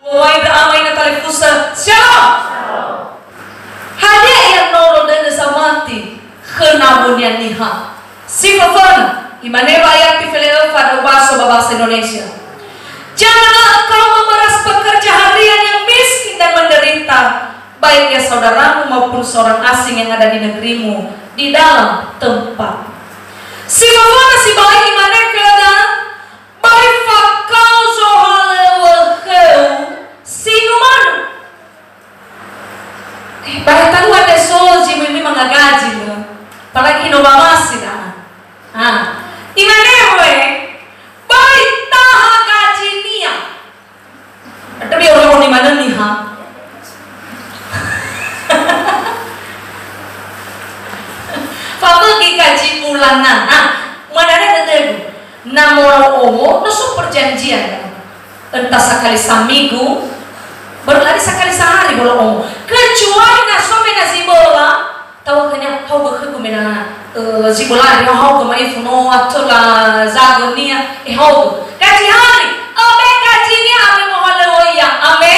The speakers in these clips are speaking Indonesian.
Wai amay na talipusa. Shalom. Hanya yang nolo dan samati kenabun yang niha. Sifafana imaneva ayat tifelewa pada bahasa Indonesia. Janganlah engkau memeras pekerja harian yang miskin dan menderita, baik ya saudaramu maupun seorang asing yang ada di negerimu di dalam tempat. Sifafana si baik imaneva baik fakau zohalewaheu sinuman. Baik tahu ada soji mimi mangagaji lo, apalagi inovasi dah. Imanewe baik taha gaji nia. Tapi orang di mana nih ha? Fakir gaji bulanan. Mana ada dulu? Namora omo, nusu perjanjian. Entah sekali seminggu, berlari sekali sehari bola omo. Kecuali nasome nasibola, tahu kena hau berkekumena zibola dia hau kemai funo atau la zagonia hau. Gaji hari, abe gaji ni abe mohaleoya, abe.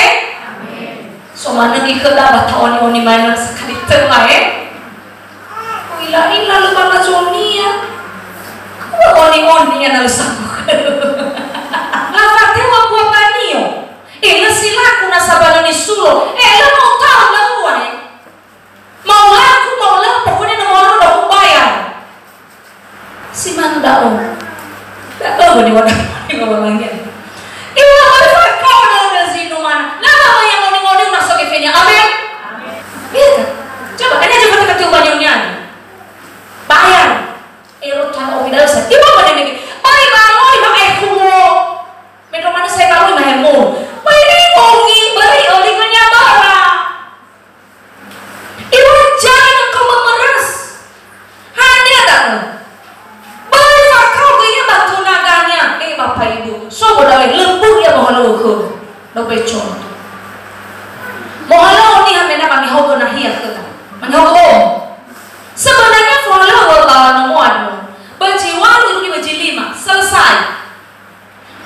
So mana ni kedah batawani oni mana sekali terlae. Ila lupa lajonia. Oni yang harus aku. Lafate wa buat panio. Silaku nasabalo ni sulo. Lo mau tahu lah buat. Mau laku pokoknya nomor udah aku bayar. Si mana om? Tak tahu ni wadah ngomongnya. Ibu apa kau dah sini mana? Lama yang ngoni masuk ke fenya. Amin. Iya. Coba kena coba kita coba nyanyi. Bayar. Erotan ovidal sa. Iba ba din nagi? Ay rangoy ba kumo. Medyo man sa karoy mahemo. May di mongi bari oli kanya bara. Iba jangan kau memeras. Hanya dah. Bari fakau gaya batu naganya. Bapak Ibu, so bodawai lembur ya mohalo ko. Do pecon. Mohalo ni hamena kami hogo na hiya kita. Manghogo. Sebenarnya follow nomor berjiwa dulu di baji 5 selesai.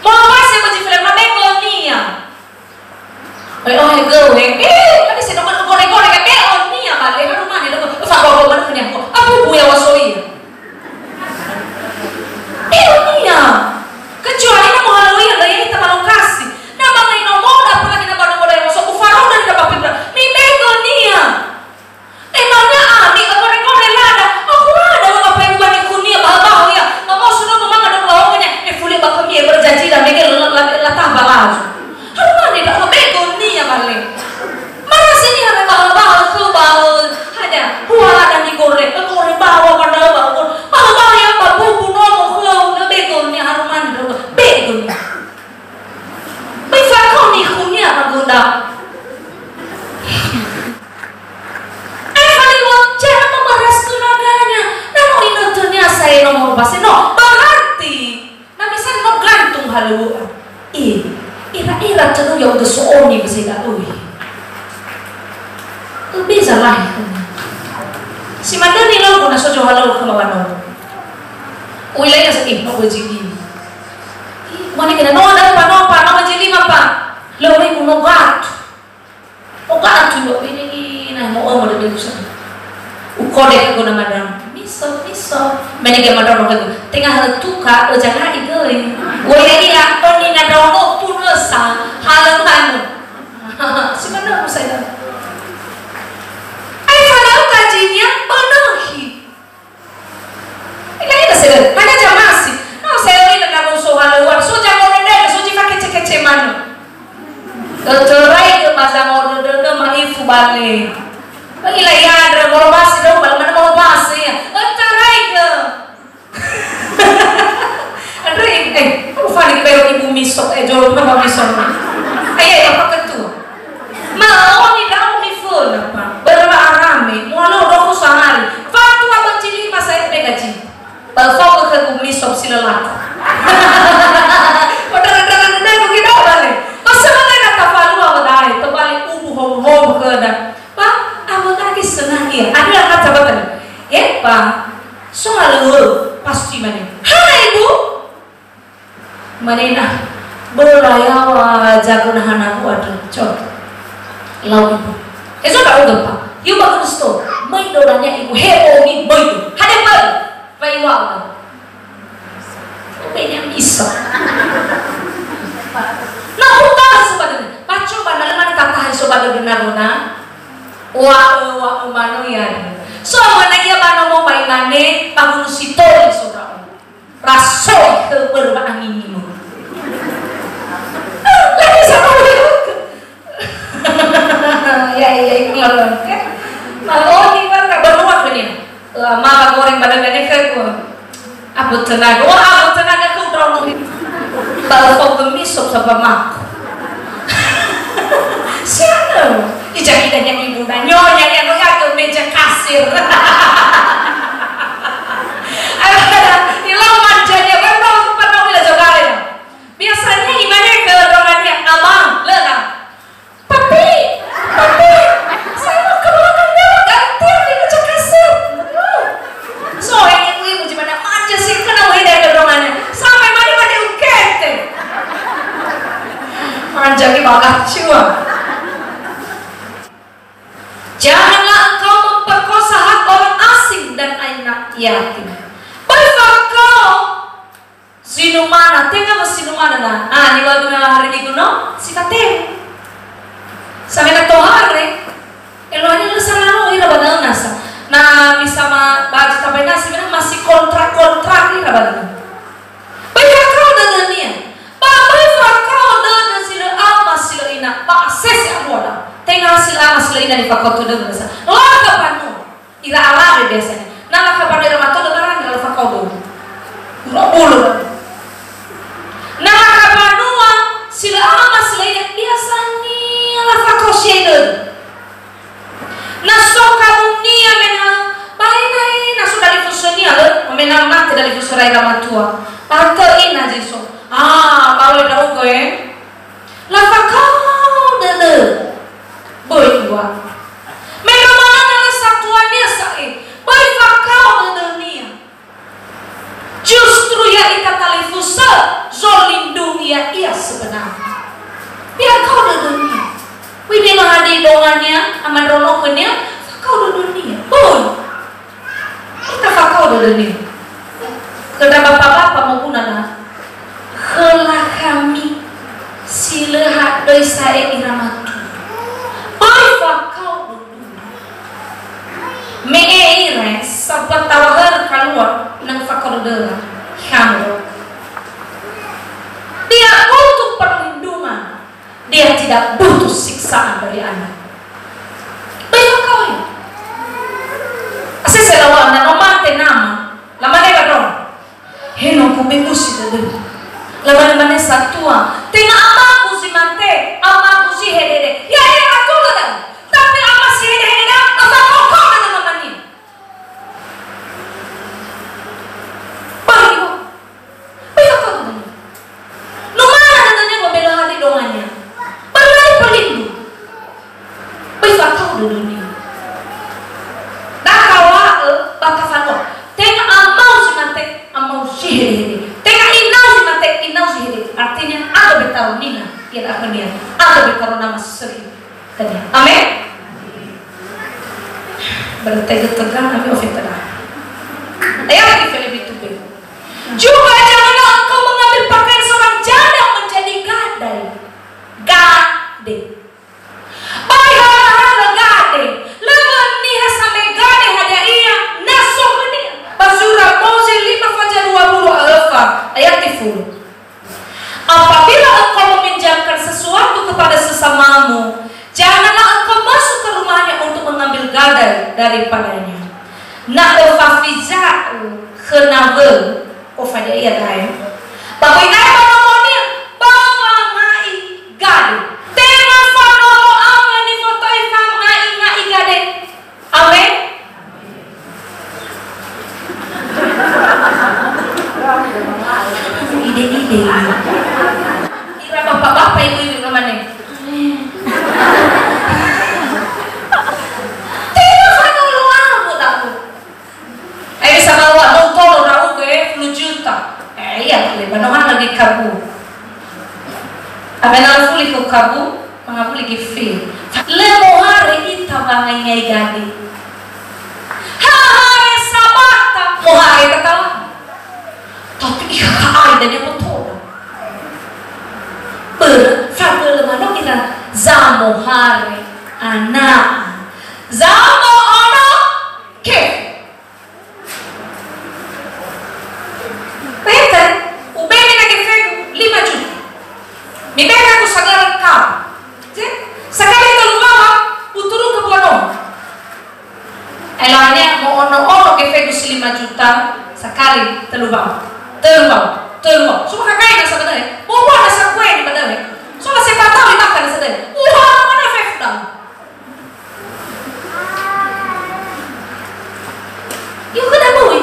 Mau apa sih baji film apa nia? Gue, tadi saya dapat goreng-goreng kayak nia balik rumah ni dapat fakor mana punya aku. Apa buaya wasoi? Nia. Kecuali nak menghalui yang lain kita malu kasih. Nama lain nomor apalagi nama yang masuk ufarau dan dapat pibra. Mimego nia. Emangnya ani goreng-goreng lada. Aku ada apa yang buat kunia bahagia ya. Mau sudah memang ada lawannya. Fulik bakal dia berjanji dan mereka latah balas. Haruan ni dah bego nia balik. Mana sini ada bahagia ke bau. Ada buah dan digoreng. Goreng bawa pada bau. Bawa yang babu bunuh ke bego nia haruan dah bego nia. Bisa kau ni kunia magoda. Jangan memeras tenaganya. Namun ini saya nomor pasti no berarti. Nah misalnya no gantung halu. Ira cenderung ya udah sooni bisa tak ui. Bisa lah. Si mana ni lo guna sojo halu kemana? Wilayah sakit no berjili. Mana kena no ada apa no berjili apa? Lo ni kuno gat. Ogat tu lo ini nah mau ada berusaha. Ukode ko na madam miso mene ke madam ko tengah hal tuka o jangan igoi wo ini ya to ni na dawo puno sa halang hanu si mana mo saya ai fala kajinya penuhi ini ada saya hanya jamasi no saya ini na so haluan so jangan nende so jika kece manu terai ke masa mau de manifu bale Bagila yadra mau basi dong, kalau mana mau basi ya, cerai ke. Andre, aku fani pero ibu misok, jauh apa misok? Ayah apa ketu? Mau ni dah ni full apa? Berapa arame? Mualo doku sehari. Faktu apa cili masa itu gaji? Balfok ke misok silalat. Padahal begitu balik. Masa mana kata falu apa dah? Terbalik ubu hobo ke dah. Senang ya, ada kata betul. Ya pak, soal pasti mana? Hai ibu, mana Belayawa jago nahan aku ada coba lawan ibu. Eso tak udah pak. Ibu bagus tuh. Mai dolanya ibu heboh nih boy. Ada boy. Bayi wala. Pengen bisa. Nah utah sebenarnya. Pacu bandar mana kata hari sobat benar benar. Wah mano ya. So mana dia mano mau main mana bangun situ di saudara. Rasoi ke berbang ini mu. Lagi sama dia. Ya ngelon kan. Oh ini kan beruang ini. Mama goreng badan-badan kayak gua. Abot tenaga, abot tenaga kau terlalu baru kau gemisok sama mak. Siapa? Dijadikan yang ibu dan nyonya yang ke meja kasir. Hilang manjanya pernah udah jogare. Biasanya gimana ke dongannya abang, lena. Papi, saya mau ke belakangnya gantian di meja kasir. So yang ibu gimana manja sih kena dari ke dongannya sampai mandi ukete. Manja di bawah cium. Janganlah engkau memperkosa hak orang asing dan anak yatim. Baiklah kau sinumana, tengah sinumana na. Di waktu hari minggu no, si kate. Sampai katohare, elonya lu sana ira badal nasa. Nah, misama baju sampai nasi mana masih kontrak ira badal. Baiklah kau dadania. Baiklah kau dadan sila ama sila ina. Pak sesi abuada. Tengah sila ina di pakoto dulu biasa. Laka panu, ira alare biasanya. Nah laka panu ira mato lebaran ira laka dulu. Bulu. Nah laka panua sila ama sila ina biasanya laka kosie dulu. Nah soka dunia mena, baik nah sudah difusionia loh, mena mati dari fusionia ira matua. Pakai ina jiso. Baru ira ugo laka kau dulu. Boy dua. Mereka mana adalah satuannya saya. Baiklah kau di dunia. Justru ya ika talifusa zolindungi ya ia sebenarnya. Biar kau di dunia. Wih bilang ada dongannya, aman ronokannya, kau di dunia. Boy. Kita kau di dunia. Kepada bapak-bapak mau punana. Helah kami silehat doi saya iramatu. Baiklah kau berdua. Meire sabat tawar keluar nang fakordera kamu. Dia butuh perlindungan. Dia tidak butuh siksaan dari Anda. Baiklah kau ya. Asal saya lawan dan omate nama. Lama nega dong. Heno kubengusi dulu. Lama mana satua. Tengah amaku si mante, amaku si hedede. Ya betul kan? Tapi ama si hedede apa kau dengan mamanya? Baik kau dengan. Nomana katanya membela hati dongannya. Berlari pelindung. Baik kau dunia. Dah kawa batasan lo. Tengah amau si mante, amau si hedede. Tengah inau si mante, inau si hedede. Artinya ada betaru nina. Yang akan dia ada betaru nama sering. Amin. Berarti tegang kami ofit tegang. Ayat lagi Filipi 2. Juga janganlah engkau mengambil pakaian seorang janda menjadi gadai. Gade. Baiklah gade. Lawan nih sampai gade ada ia nasok ini. Basura Mose 5 fajar 20 alfa. Ayat 10. Apabila engkau meminjamkan sesuatu kepada sesamamu, janganlah engkau masuk ke rumahnya untuk mengambil gadai daripadanya. Nak fafizau khenawe ofada iya dai. Bapak inai panomonia bawa ngai gade. Tema panomo ame ni foto ikam ngai gade. Amin. Ide-ide. Kira bapak-bapak ibu-ibu kemana? Tidak fanulo aku tahu. Ayo sama awak nonton orang ke 10 juta. Iya, lebanon lagi karbu. Abena fuli ko kabu, mga fuli gifi. Lemo hari ita mga ngay gadi. Hari sabata, mo hari katawa. Tapi ikaay na niya mo tola. Fagul manok ita zamo hari anak. Zamo anak ke. Pete, ubeni na gifego 5 juta. Mibeka ko sagaran ka. Sakali talumama, uturun ke bono. Elanya mo ono gifego 5 juta sakali talumama. Terus, semua kakak yang sebenarnya, mau ada sakwe di mana? Soalnya siapa tahu ini makan sebenarnya. Mana fefdam? Yuk kita bui.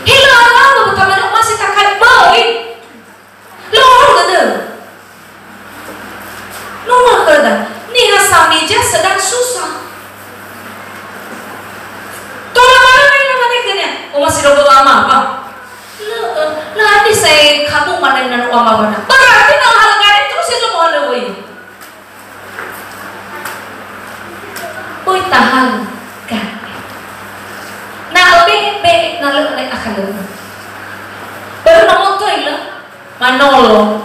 Hilang apa betul mana masih takkan bui? Lor ada. Lor ada. Nih asam meja sedang susah. Tolong mana ini namanya? Oh masih robo lama, Pak. Lah saya kamu mana dengan uang mana? Berarti nang hal gani terus itu mau lewat. Boy tahan kan? Nah be nalar naik akal lewat. Baru namun tu ilah manolo.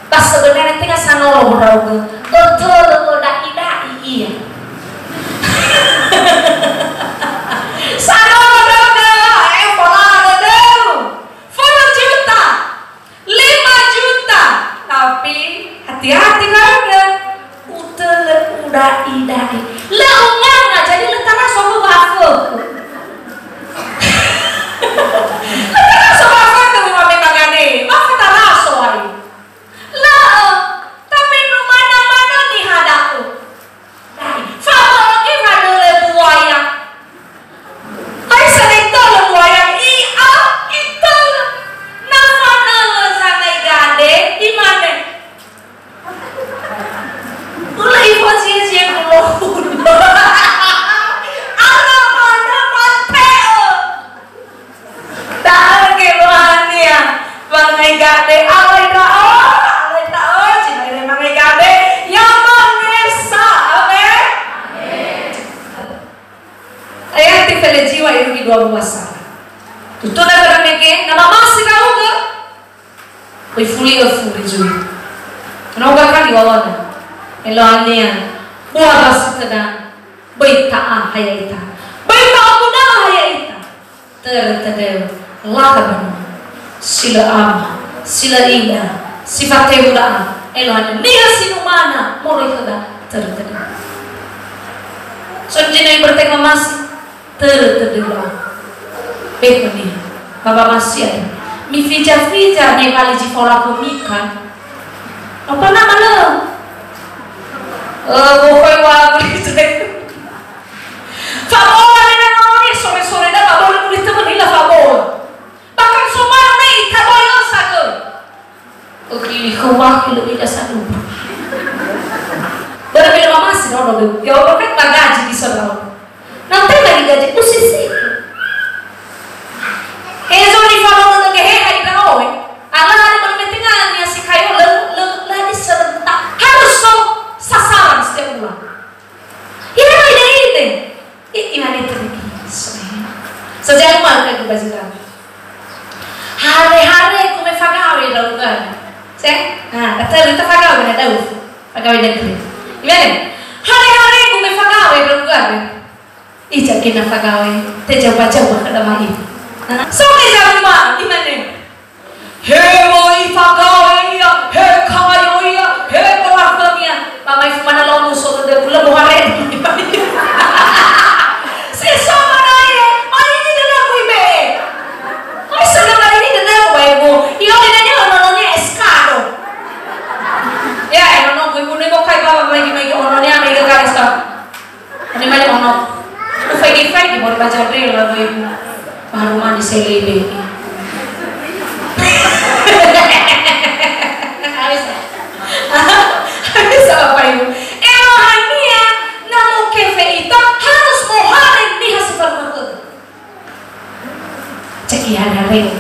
Pas sebenarnya tinggal sanolo berau betul dak iya. Sanolo tapi hati-hati kan udah idai leungnya nggak jadi letara sobo bafo letara sobo bafo tuh mami magane bafo taraso ay lah tapi nu mana nih hadaku famo lagi hadule buaya ay sering tolo buaya iya itu namanya sangai gade di mana? Mulai posisi yang belum. Anak mana Mateo? Dah keluhan ya, bangai gade, alai tao, cina bangai gade, yang mengesa, abe. Ayah tifele jiwa itu dua puasa. Tutu na berang meke, nama masih kau ke? Oi fuli juga. Kenapa kan diwawana? Eloania, buah basi tena, berita hayaita, berita aku dah hayaita. Tertedel, lakaban, sila ama, sila ina, sifat tebuda. Eloania, nia sinumana, mulai kada tertedel. Sonjina yang bertengah masih tertedel. Baik ni, bapa masih ada. Mi fija nih kali jifola komikan. Apa nama lo? Bukan wagu itu. Favor, ini namanya sore dah tak boleh tulis teman ini lah favor. Bahkan semua ni tak boleh satu. Oke, kau lebih dah satu. Berbeda masih orang tu. Ya orang kan tak gaji di sana. Nanti lagi gaji posisi. Ezoni favor tu ke hari dah oi. Allah ada bermetingan yang si kayu lagi serentak harus so sasaran setiap bulan. Ini. Iman itu lagi. Sejak mana aku baca? Hari-hari aku mefagawe dalam kan. Kata kita fagawe na tahu. Fagawe negeri. Gimana? Hari-hari aku mefagawe dalam kan. Ijak kena fagawe. Terjauh-jauh ke dalam itu. So jauh mana? Gimana? Hei fagawe ya, hei kayu ya, hei pelaknya. Mamai mana lo musuh tu dia buhare. Sesa mana ya? Mari ni dah aku ibe. Oi sana mari ni dah aku ibu. Iyo ni nanya orang eskado. Ya, orang ibu ni kau kai bapa lagi orang ni Amerika garis tak. Ni mari orang. Tu fai di boleh baca real lah ibu. Baru mandi selebe. Habis apa ibu? Elohania namo kefe itu harus mohon ini hasil perbuatan. Cek ya dari